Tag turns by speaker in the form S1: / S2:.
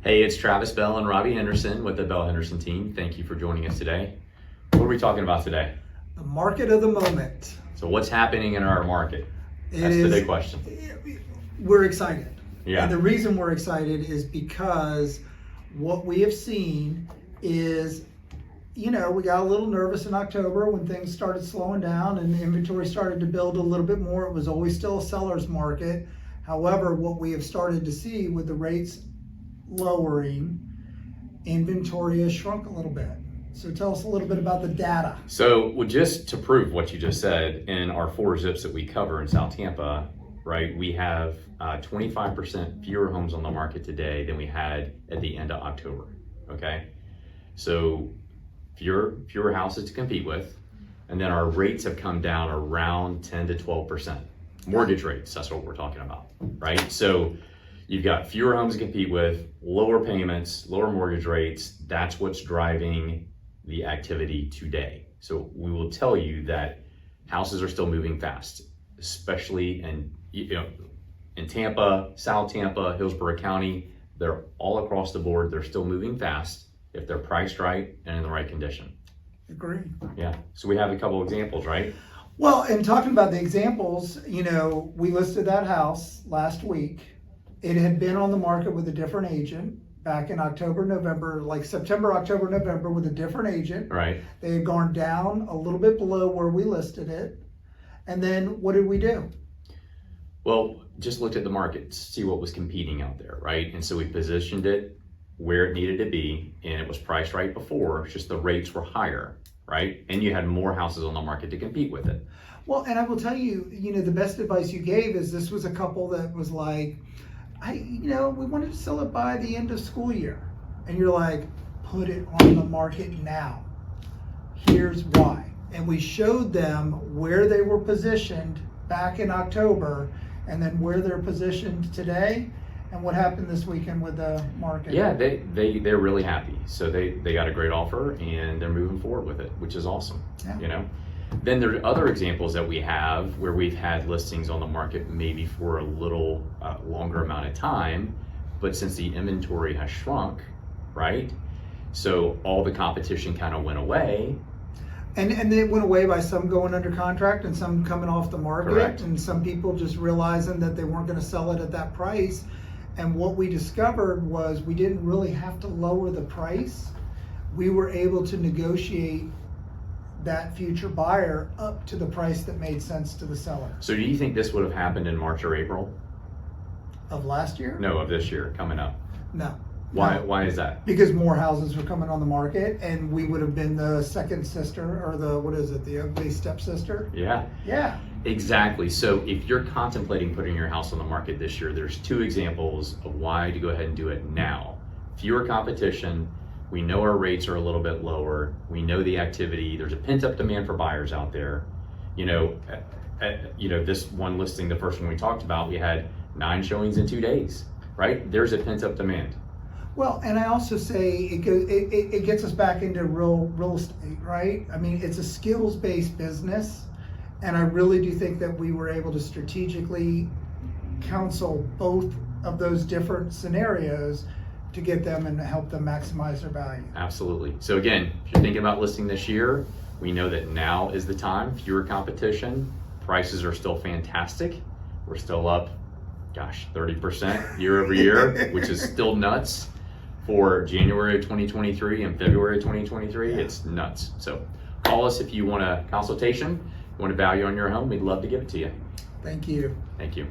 S1: Hey, it's Travis Bell and Robbie Henderson with the Bell Henderson team. Thank you for joining us today. What are we talking about today?
S2: The market of the moment.
S1: So what's happening in our market? That's the big question.
S2: We're excited.
S1: Yeah.
S2: And the reason we're excited is because what we have seen is, we got a little nervous in October when things started slowing down and the inventory started to build a little bit more. It was always still a seller's market. However, what we have started to see with the rates lowering, inventory has shrunk a little bit. So tell us a little bit about the data.
S1: So just to prove what you just said, in our 4 zips that we cover in South Tampa, right, we have 25% fewer homes on the market today than we had at the end of October, okay? So fewer houses to compete with, and then our rates have come down around 10 to 12%. Mortgage rates, that's what we're talking about, right? So you've got fewer homes to compete with, lower payments, lower mortgage rates. That's what's driving the activity today. So we will tell you that houses are still moving fast, especially in Tampa, South Tampa, Hillsborough County. They're all across the board. They're still moving fast if they're priced right and in the right condition.
S2: Agree.
S1: Yeah. So we have a couple examples, right?
S2: Well, and talking about the examples, we listed that house last week. It had been on the market with a different agent back in October, November, like September, October, November with a different agent.
S1: Right.
S2: They had gone down a little bit below where we listed it. And then what did we do?
S1: Well, just looked at the market to see what was competing out there, right? And so we positioned it where it needed to be, and it was priced right before, it's just the rates were higher, right? And you had more houses on the market to compete with it.
S2: Well, and I will tell you, the best advice you gave is this was a couple that was like, we wanted to sell it by the end of school year. And you're like, put it on the market now. Here's why. And we showed them where they were positioned back in October and then where they're positioned today and what happened this weekend with the market.
S1: Yeah, they're really happy. So they got a great offer and they're moving forward with it, which is awesome.
S2: Yeah.
S1: Then there are other examples that we have where we've had listings on the market maybe for a little longer amount of time, but since the inventory has shrunk, right? So all the competition kind of went away.
S2: And they went away by some going under contract and some coming off the market.
S1: Correct.
S2: And some people just realizing that they weren't going to sell it at that price. And what we discovered was we didn't really have to lower the price. We were able to negotiate that future buyer up to the price that made sense to the seller.
S1: So do you think this would have happened in March or April?
S2: Of last year?
S1: No, of this year coming up.
S2: No.
S1: Why?
S2: No.
S1: Why is that?
S2: Because more houses were coming on the market, and we would have been the second sister, or the ugly stepsister.
S1: Yeah.
S2: Yeah.
S1: Exactly. So if you're contemplating putting your house on the market this year, there's 2 examples of why to go ahead and do it now. Fewer competition. We know our rates are a little bit lower. We know the activity. There's a pent-up demand for buyers out there. This one listing, the first one we talked about, we had 9 showings in 2 days, right? There's a pent-up demand.
S2: Well, and I also say it gets us back into real estate, right? I mean, it's a skills-based business, and I really do think that we were able to strategically counsel both of those different scenarios to get them and help them maximize their value.
S1: Absolutely. So again, if you're thinking about listing this year, we know that now is the time. Fewer competition. Prices are still fantastic. We're still up, 30% year over year, which is still nuts. For January of 2023 and February of 2023, it's nuts. So call us if you want a consultation, you want a value on your home. We'd love to give it to you.
S2: Thank you.
S1: Thank you.